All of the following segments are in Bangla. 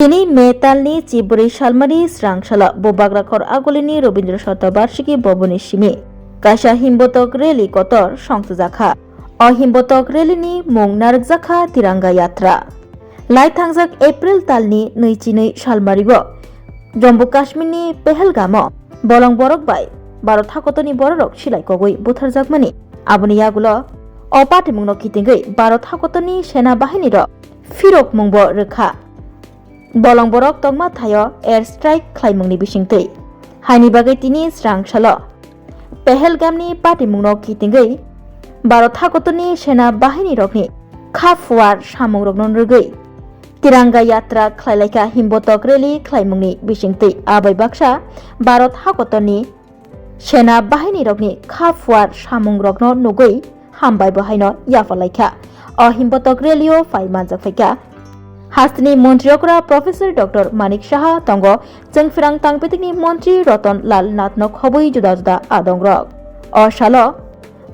Kini metalni Ciburi Shalmari Srangshala Bobagrakor Agolini Robindra Shatabarshiki Boboni Shimi Kasha Himbotok Reli Kotor Shongtuzakha O Himbotok Relini Mung Nargzakha Tiranga Yatra Lai Thangjak April Talni Nuichini Shalmaribo Jammu Kashmirni Pehelgamo Bolong Borok Bai Baro Thakotoni Borok Shilai Kogoi Butharjakmani Aboni Yagulo O Pati Mungno Kitingoi Baro Thakotoni Sena Bahiniro Firok Mungbo Rekha Bolong borok tongma thayo air strike khlaimungni bisingtei haini bagai tini srangshalo Pehelgamni patimungno kitingei baro thakotoni sena bahini rokni khafwar samung roknon rugei tiranga yatra khlailaika himbotok reli khlaimungni bisingtei abai baksa baro thakotoni sena bahini rokni khafwar samung rokno nugei hambai bahaino yafalaika o himbotok relio faimanja faika Hastini Montreokra Professor Dr. Manik Shaha Tongo Jengfirang Tangpetikni Montri Roton Lal Natnok Hoboi Juda-Juda Adongrok O Shalo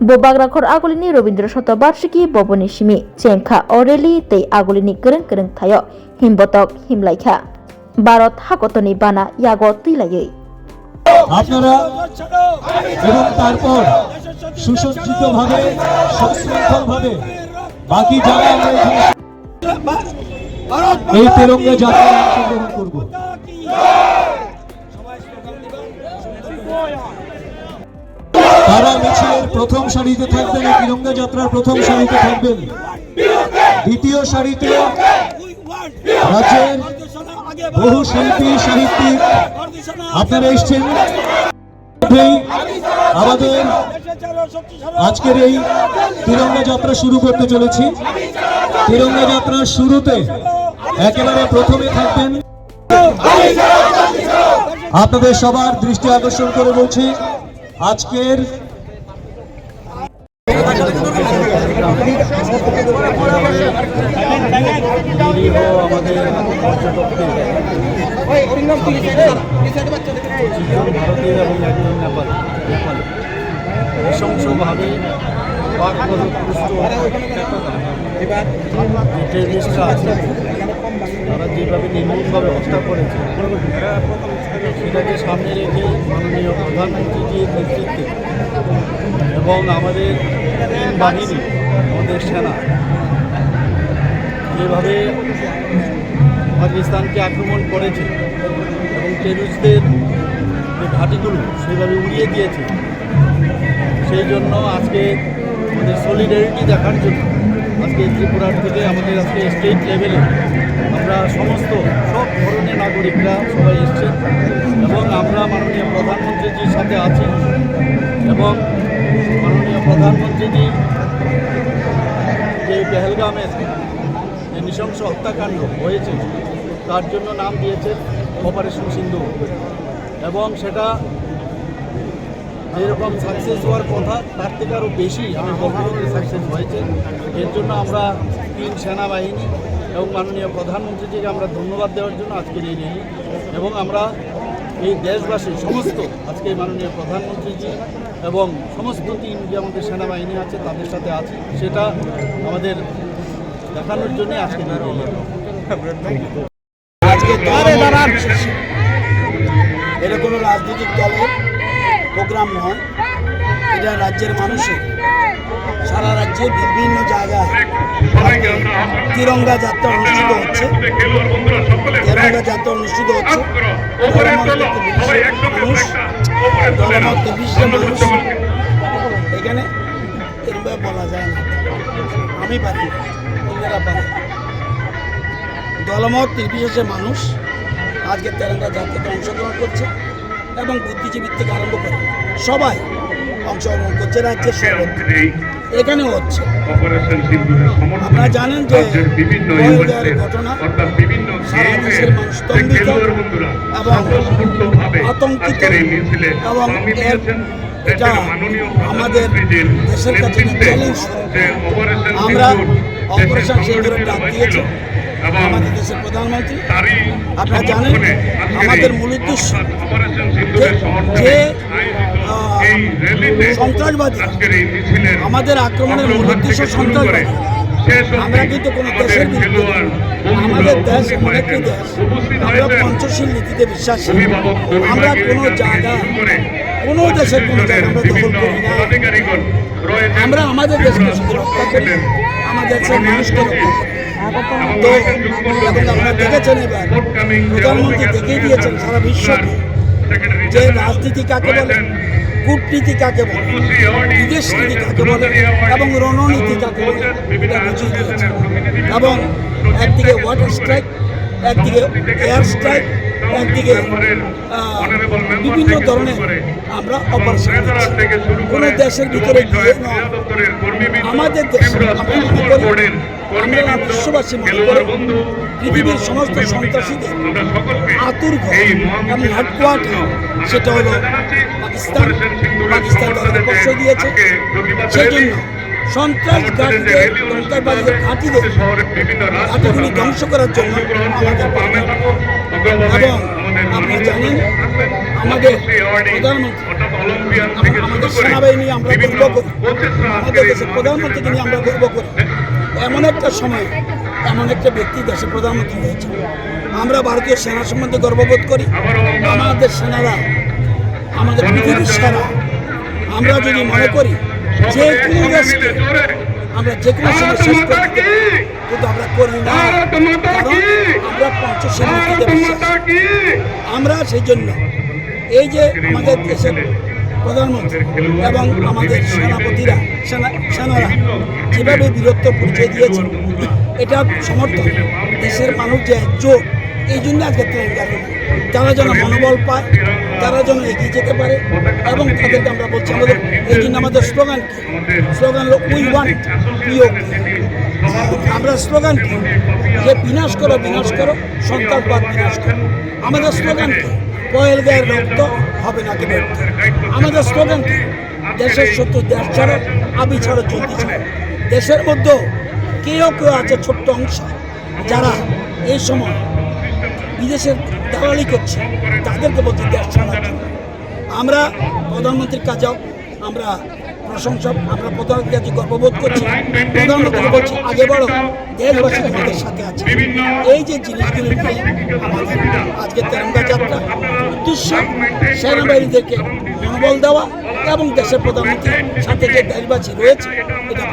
Bobagrakor Agolini Robindra Shatabarshiki Boboni Shimi Chengkha Oreli Tei Agolini Kereng Thayo Himbotok Himlaikha Barot Hakotoni Bana Yago Tilayei আপনারা এবং তারপর সুসজ্জিতভাবে সশৃঙ্খলভাবে বাকি যারা আমরা এই তিরঙ্গা যাত্রায় অংশগ্রহণ করব তারা মিছিলের প্রথম সারিতে থাকবেন এই তিরঙ্গা যাত্রার প্রথম সারিতে থাকবেন দ্বিতীয় সারিতে রাজ্যের বহু শিল্পী সাহিত্যিক আপনারা এসেছেন আমাদের আজকের এই তিরঙ্গা যাত্রা শুরু করতে চলেছি তিরঙ্গা যাত্রার শুরুতে একেবারে প্রথমে থাকবেন আপনাদের সবার দৃষ্টি আকর্ষণ করে বলছি আজকের নৃশংসভাবে তারা যেভাবে নির্মূলভাবে হত্যা করেছে সেটাকে সামনে রেখে মাননীয় প্রধানমন্ত্রীজির নেতৃত্বে এবং আমাদের বাহিনী আমাদের সেনা যেভাবে পাকিস্তানকে আক্রমণ করেছে এবং টেররিস্টদের যে ঘাঁটিগুলো সেভাবে উড়িয়ে দিয়েছে সেই জন্য আজকে আমাদের সলিডারিটি দেখার জন্য আজকে ত্রিপুরার থেকে আমাদের আজকে স্টেট লেভেলে আমরা সব ধরনের নাগরিকরা সবাই এসছেন এবং আমরা মাননীয় প্রধানমন্ত্রীজির সাথে আছি এবং মাননীয় প্রধানমন্ত্রীজি যে পেহেলগামের যে নৃশংস হত্যাকাণ্ড হয়েছে তার জন্য নাম দিয়েছেন অপারেশন সিন্ধু এবং সেটা যেরকম সাকসেস হওয়ার কথা তার থেকে আরও বেশি আমি বলবো সাকসেস হয়েছে এর জন্য আমরা তিন সেনাবাহিনী এবং মাননীয় প্রধানমন্ত্রীজিকে আমরা ধন্যবাদ দেওয়ার জন্য আজকের এই র্যালি এবং আমরা এই দেশবাসী সমস্ত আজকে মাননীয় প্রধানমন্ত্রীজি এবং সমস্ত টিম যে আমাদের সেনাবাহিনী আছে তাদের সাথে আছে সেটা আমাদের দেখানোর জন্যই আজকের এই র্যালি আজকে এটা কোনো রাজনৈতিক দলের প্রোগ্রাম নয় এটা রাজ্যের মানুষের সারা রাজ্যে বিভিন্ন জায়গায় তিরঙ্গা যাত্রা অনুষ্ঠিত হচ্ছে মানুষ এখানে এরকম বলা যায় না আমি পারি অন্যরা পারে দলমত নির্বিশেষে মানুষ আজকে তিরঙ্গা যাত্রাতে অংশগ্রহণ করছে এবং বুদ্ধিজীবীর থেকে আরম্ভ করে সবাই অংশগ্রহণ করছে রাজ্যের সর্বত্র এখানেও হচ্ছে আপনারা জানেন যে ঘটনা সারা দেশের মানুষ স্তম্ভিত এবং আতঙ্কিত এবং এটা আমাদের দেশের কাছে চ্যালেঞ্জ আমরা অপারেশন সিন্দুরের ডাক দিয়েছি আমাদের দেশের প্রধানমন্ত্রী আপনারা জানেন আমাদের মূল উদ্দেশ্য যে সন্ত্রাসবাদী আমাদের আক্রমণের মূল উদ্দেশ্য সন্ত্রাসবাদী আমরা কিন্তু কোনো দেশের বিরুদ্ধে নই। আমাদের দেশ এমন একটি দেশ, আমরা পঞ্চশীল নীতিতে বিশ্বাসী। আমরা কোনো জায়গা, কোনো দেশের কোনো জায়গা আমরা দখল করি না। আমরা আমাদের দেশকে শুধু রক্ষা করি, আমাদের দেশের মানুষকে রক্ষা করি। তো এবং আপনারা দেখেছেন এবার প্রধানমন্ত্রী দেখিয়ে দিয়েছেন সারা বিশ্বকে যে রাজনীতি কাকে বলে, কূটনীতি কাকে বলে, বিদেশ নীতি কাকে বলে এবং রণনীতি কাকে বলে এটা বুঝিয়ে দিয়েছে। এবং একদিকে ওয়াটার স্ট্রাইক, একদিকে এয়ার স্ট্রাইক, একদিকে বিভিন্ন ধরনের আমরা অপারেশন কোনো দেশের ভিতরে গিয়ে নয়, আমাদের দেশে আমরা মনে করি, আমরা বিশ্ববাসী মনে করি পৃথিবীর সমস্ত সন্ত্রাসীদের আতুর ঘর এবং হেডকোয়ার্টার সেটা হলো পাকিস্তান। পাকিস্তান তাদের পক্ষ দিয়েছে, সেই জন্য সন্ত্রাস ঘাঁটিদের, সন্ত্রাসবাদীদের ঘাঁটিগুলি ধ্বংস করার জন্য আমাদের এবং আপনি জানেন আমাদের প্রধানমন্ত্রী, আমাদের সেনাবাহিনী আমরা গর্ব করি, আমাদের দেশের প্রধানমন্ত্রীকে নিয়ে আমরা গর্ব করি। এমন একটা সময় এমন একটা ব্যক্তি দেশের প্রধানমন্ত্রী হয়েছে। আমরা ভারতীয় সেনা সম্বন্ধে গর্ববোধ করি। আমাদের সেনারা আমাদের পৃথিবীর সেনা। আমরা যদি মনে করি যে কোনো দেশকে আমরা যে কোনো সময় শেষ করতে পারি, কিন্তু আমরা করি না, কারণ আমরা পঞ্চশীল নীতিতে বিশ্বাসী। আমরা সেই জন্য এই যে আমাদের দেশের প্রধানমন্ত্রী এবং আমাদের সেনাপতিরা সেনারা যেভাবে বীরত্ব পরিচয় দিয়েছেন, এটা সমর্থন দেশের মানুষ যে একজোট, এই জন্য আজকে তেলেঙ্গানা তারা যেন মনোবল পায়, তারা যেন এগিয়ে যেতে পারে। এবং তাদেরকে আমরা বলছি, আমাদের এই জন্য আমাদের স্লোগান কি? স্লোগান হলো উই ওয়ান্ট পিওকে। আমরা স্লোগান কি? যে বিনাশ করো, বিনাশ করো, সন্ত্রাসবাদ বিনাশ করো। আমাদের স্লোগান কি? পহেলগাঁয়ের রক্ত হবে না কি ব্যর্থ। আমাদের স্লোগান কি? দেশের শত্রু দেশ ছাড়ো, আবি ছাড়ো, জলদি ছাড়ো। দেশের মধ্যেও কেউ কেউ আছে ছোট্ট অংশ যারা এই সময় বিদেশের দালালি করছে, তাদেরকে বলছি দেশ ছাড়ার জন্য। আমরা প্রধানমন্ত্রীর কাজেও আমরা প্রশংসা, আমরা প্রধানমন্ত্রীর কাছে গর্ববোধ করছি। প্রধানমন্ত্রীকে বলছি আগে বড়, দেশবাসী আমাদের সাথে আছে। এই যে জিনিসগুলি নিয়ে আমাদের আজকে তেরঙ্গা যাত্রা উদ্দেশ্য সেনাবাহিনীদেরকে মনোবল দেওয়া এবং দেশের প্রধানমন্ত্রীর সাথে যে দেশবাসী রয়েছে এটা